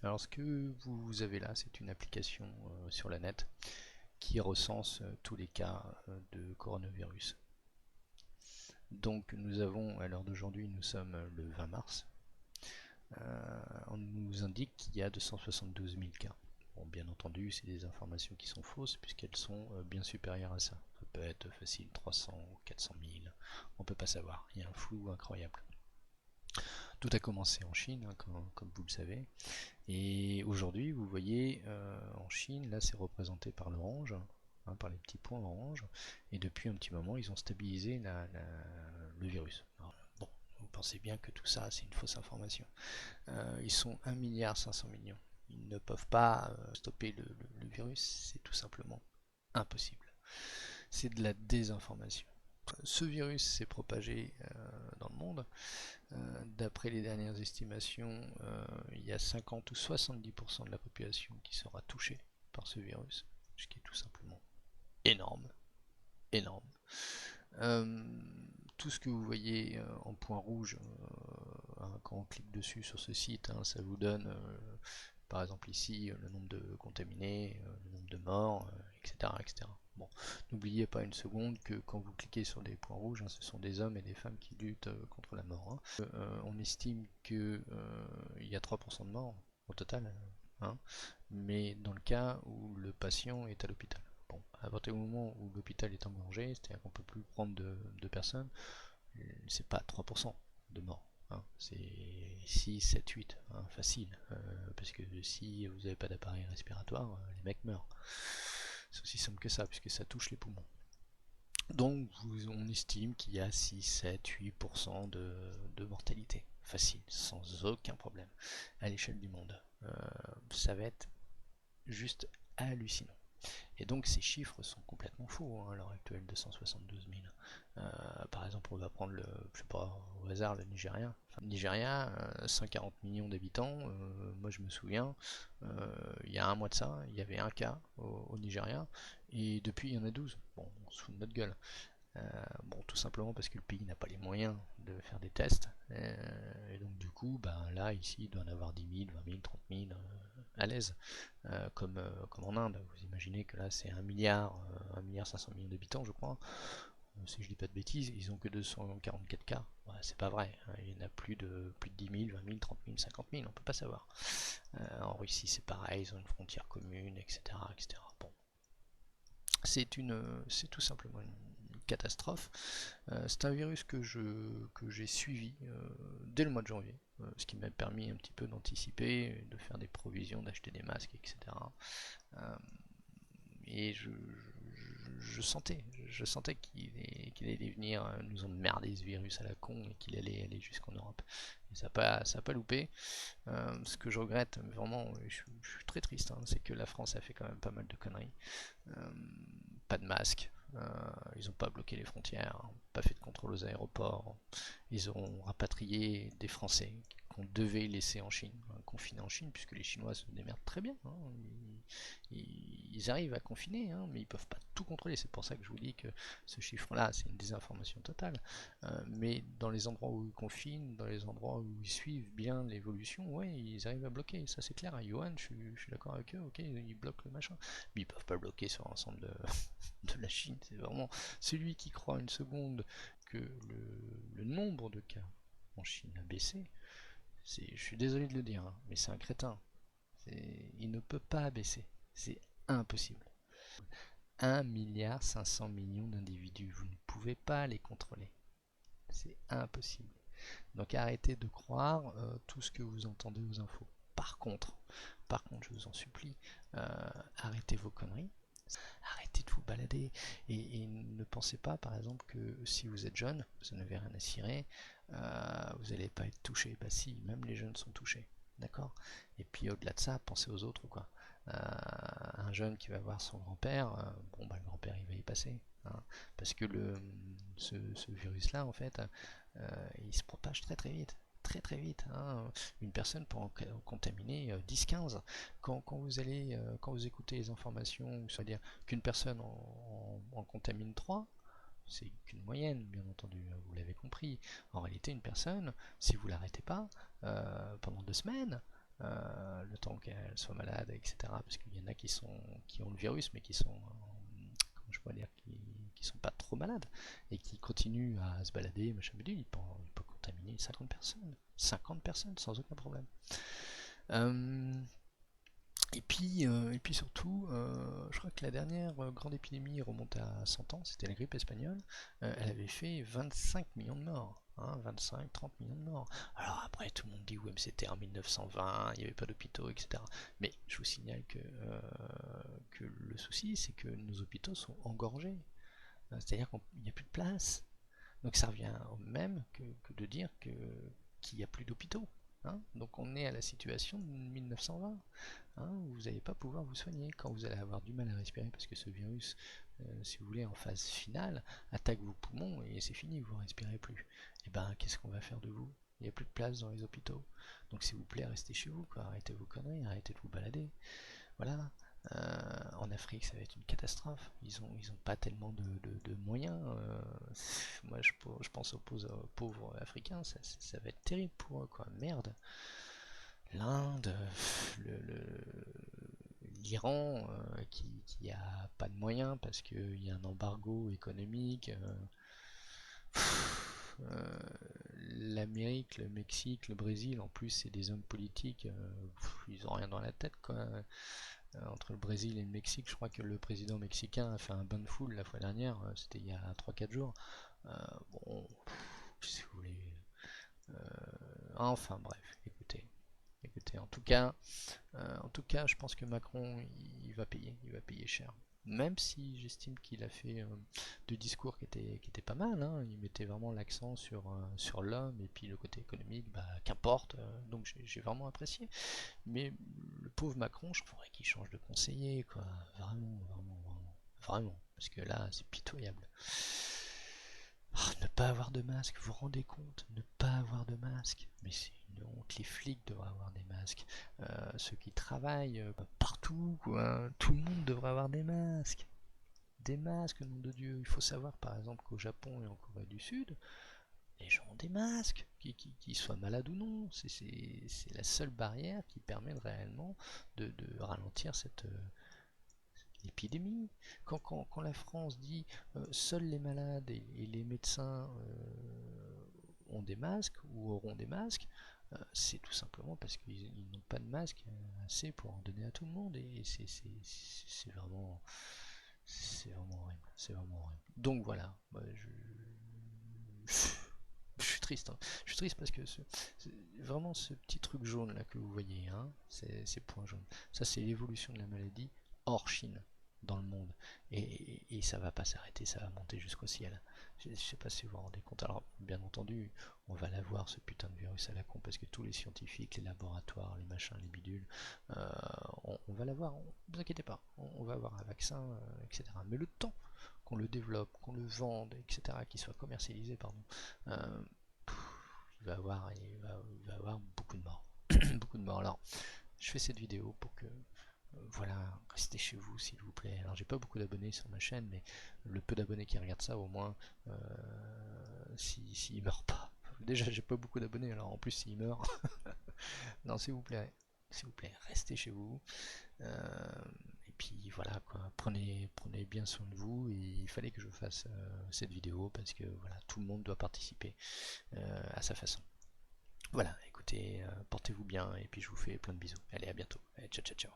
Alors ce que vous avez là, c'est une application sur la net qui recense tous les cas de coronavirus. Donc nous avons, à l'heure d'aujourd'hui, nous sommes le 20 mars, on nous indique qu'il y a 272 000 cas. Bon, bien entendu, c'est des informations qui sont fausses puisqu'elles sont bien supérieures à ça. Ça peut être facile 300, 400 000, on ne peut pas savoir, il y a un flou incroyable. Tout a commencé en Chine, hein, comme vous le savez, et aujourd'hui, vous voyez, en Chine, là c'est représenté par l'orange, hein, par les petits points orange, et depuis un petit moment, ils ont stabilisé le virus. Alors, bon, vous pensez bien que tout ça, c'est une fausse information. Ils sont 1,5 milliard. Ils ne peuvent pas stopper le virus, c'est tout simplement impossible. C'est de la désinformation. Ce virus s'est propagé dans le monde. D'après les dernières estimations, il y a 50 ou 70% de la population qui sera touchée par ce virus, ce qui est tout simplement énorme, énorme. Euh, Tout ce que vous voyez en point rouge, quand on clique dessus sur ce site, hein, ça vous donne, par exemple ici, le nombre de contaminés, le nombre de morts, etc., etc. Bon, n'oubliez pas une seconde que quand vous cliquez sur des points rouges, hein, ce sont des hommes et des femmes qui luttent contre la mort. Hein. On estime qu'il y a 3% de morts au total, hein, mais dans le cas où le patient est à l'hôpital. Bon, à partir du moment où l'hôpital est engorgé, c'est-à-dire qu'on ne peut plus prendre de personnes, c'est pas 3% de morts. Hein, c'est 6, 7, 8, hein, facile. Parce que si vous n'avez pas d'appareil respiratoire, les mecs meurent. C'est aussi simple que ça, puisque ça touche les poumons. Donc on estime qu'il y a 6, 7, 8% de mortalité. Facile, sans aucun problème, à l'échelle du monde. Ça va être juste hallucinant. Et donc ces chiffres sont complètement faux hein, à l'heure actuelle, 272 000. Par exemple, on va prendre je sais pas, au hasard le Nigeria. Enfin, le Nigeria, 140 millions d'habitants, moi je me souviens, il y a un mois de ça, il y avait un cas au Nigeria, et depuis il y en a 12. Bon, on se fout de notre gueule. Bon, tout simplement parce que le pays n'a pas les moyens de faire des tests. Et donc du coup, ben, là, ici, il doit en avoir 10 000, 20 000, 30 000 à l'aise, comme en Inde. Vous imaginez que là, c'est 1 milliard, 1 milliard 500 millions d'habitants, je crois. Si je dis pas de bêtises, ils ont que 244 cas. Ouais, c'est pas vrai. Il y en a plus de 10 000, 20 000, 30 000, 50 000, on peut pas savoir. En Russie, c'est pareil, ils ont une frontière commune, etc., etc. Bon, c'est tout simplement une catastrophe. C'est un virus que j'ai suivi dès le mois de janvier, ce qui m'a permis un petit peu d'anticiper, de faire des provisions, d'acheter des masques, etc. Et je sentais qu'il allait venir nous emmerder ce virus à la con et qu'il allait aller jusqu'en Europe. Et ça n'a pas loupé. Ce que je regrette, vraiment, je suis très triste, hein, c'est que la France a fait quand même pas mal de conneries. Euh, Pas de masque, ils n'ont pas bloqué les frontières, pas fait de contrôle aux aéroports, ils ont rapatrié des Français qu'on devait laisser en Chine, confinés en Chine, puisque les Chinois se démerdent très bien. Hein. Ils arrivent à confiner, hein, mais ils ne peuvent pas tout contrôler. C'est pour ça que je vous dis que ce chiffre-là, c'est une désinformation totale. Mais dans les endroits où ils confinent, dans les endroits où ils suivent bien l'évolution, ouais, ils arrivent à bloquer. Ça, c'est clair. À Yuan, je suis d'accord avec eux, ok, ils bloquent le machin. Mais ils peuvent pas bloquer sur l'ensemble de la Chine. C'est vraiment celui qui croit une seconde que le nombre de cas en Chine a baissé. Je suis désolé de le dire, hein, mais c'est un crétin. Il ne peut pas baisser. C'est impossible. 1,5 milliard d'individus, vous ne pouvez pas les contrôler. C'est impossible. Donc arrêtez de croire tout ce que vous entendez aux infos. Par contre, je vous en supplie, arrêtez vos conneries. Arrêtez de vous balader et ne pensez pas par exemple que si vous êtes jeune, vous n'avez rien à cirer, vous n'allez pas être touché. Bah si, même les jeunes sont touchés. D'accord. Et puis au-delà de ça, pensez aux autres quoi. Un jeune qui va voir son grand-père, bon bah le grand-père il va y passer. Hein, parce que ce virus-là en fait, il se propage très très vite. Très très vite. Hein. Une personne peut en contaminer 10-15. Quand vous écoutez les informations, c'est-à-dire qu'une personne en contamine 3, c'est qu'une moyenne, bien entendu, vous l'avez compris. En réalité, une personne, si vous l'arrêtez pas, pendant 2 semaines, le temps temps qu'elle soit malade, etc. Parce qu'il y en a qui ont le virus, mais qui sont, comment je pourrais dire, qui sont pas trop malades et qui continuent à se balader, machin bidule. Il peut contaminer 50 personnes sans aucun problème. Et puis surtout, je crois que la dernière grande épidémie remonte à 100 ans, c'était la grippe espagnole. Elle avait fait 25 millions de morts. 25-30 millions de morts. Alors après, tout le monde dit, ouais, mais c'était en 1920, il n'y avait pas d'hôpitaux, etc. Mais je vous signale que le souci, c'est que nos hôpitaux sont engorgés. C'est-à-dire qu'il n'y a plus de place. Donc ça revient au même que de dire qu'il n'y a plus d'hôpitaux. Donc on est à la situation de 1920. Vous n'allez pas pouvoir vous soigner quand vous allez avoir du mal à respirer parce que ce virus, si vous voulez, en phase finale, attaque vos poumons et c'est fini, vous ne respirez plus. Et ben, qu'est-ce qu'on va faire de vous? Il n'y a plus de place dans les hôpitaux. Donc s'il vous plaît, restez chez vous, quoi. Arrêtez vos conneries, arrêtez de vous balader. Voilà. En Afrique, ça va être une catastrophe. Ils ont pas tellement de moyens. Moi, je pense aux pauvres Africains, ça va être terrible pour eux, quoi. Merde. L'Inde, l'Iran, qui a pas de moyens parce qu'il y a un embargo économique. L'Amérique, le Mexique, le Brésil, en plus, c'est des hommes politiques. Ils ont rien dans la tête, quoi. Entre le Brésil et le Mexique, je crois que le président mexicain a fait un bain de foule la fois dernière, c'était il y a 3-4 jours. Bon, si vous voulez. Enfin bref, écoutez, en tout cas, je pense que Macron, il va payer cher. Même si j'estime qu'il a fait deux discours qui étaient pas mal, il mettait vraiment l'accent sur l'homme et puis le côté économique, bah qu'importe, donc j'ai vraiment apprécié. Mais le pauvre Macron, je voudrais qu'il change de conseiller, quoi. Vraiment. Parce que là, c'est pitoyable. Ne pas avoir de masque, vous vous rendez compte? Ne pas avoir de masque. Mais c'est une honte, les flics devraient avoir des masques. Ceux qui travaillent partout, quoi. Tout le monde devrait avoir des masques. Des masques, nom de Dieu. Il faut savoir par exemple qu'au Japon et en Corée du Sud, les gens ont des masques, qu'ils soient malades ou non. C'est la seule barrière qui permet réellement de ralentir cette épidémie. Quand la France dit seuls les malades et les médecins ont des masques ou auront des masques, c'est tout simplement parce qu'ils n'ont pas de masques assez pour en donner à tout le monde. Et c'est vraiment, horrible. C'est vraiment horrible. Donc voilà, je suis triste. Je suis triste parce que vraiment ce petit truc jaune là que vous voyez, ces points jaunes, ça c'est l'évolution de la maladie hors Chine, dans le monde. Et ça va pas s'arrêter, ça va monter jusqu'au ciel. Je sais pas si vous vous rendez compte. Alors, bien entendu, on va l'avoir ce putain de virus à la con parce que tous les scientifiques, les laboratoires, les machins, les bidules, on va l'avoir. Ne vous inquiétez pas, on va avoir un vaccin, etc. Mais le temps qu'on le développe, qu'on le vende, etc., qu'il soit commercialisé, pardon, euh, il va avoir beaucoup de morts. Beaucoup de morts. Alors, je fais cette vidéo pour que voilà, restez chez vous s'il vous plaît. Alors j'ai pas beaucoup d'abonnés sur ma chaîne, mais le peu d'abonnés qui regardent ça, au moins, s'ils meurent pas. Déjà j'ai pas beaucoup d'abonnés, alors en plus s'ils meurent, non s'il vous plaît, restez chez vous. Et puis voilà quoi, prenez bien soin de vous. Et il fallait que je fasse cette vidéo parce que voilà, tout le monde doit participer à sa façon. Voilà, écoutez, portez-vous bien et puis je vous fais plein de bisous. Allez, à bientôt. Allez, ciao ciao ciao.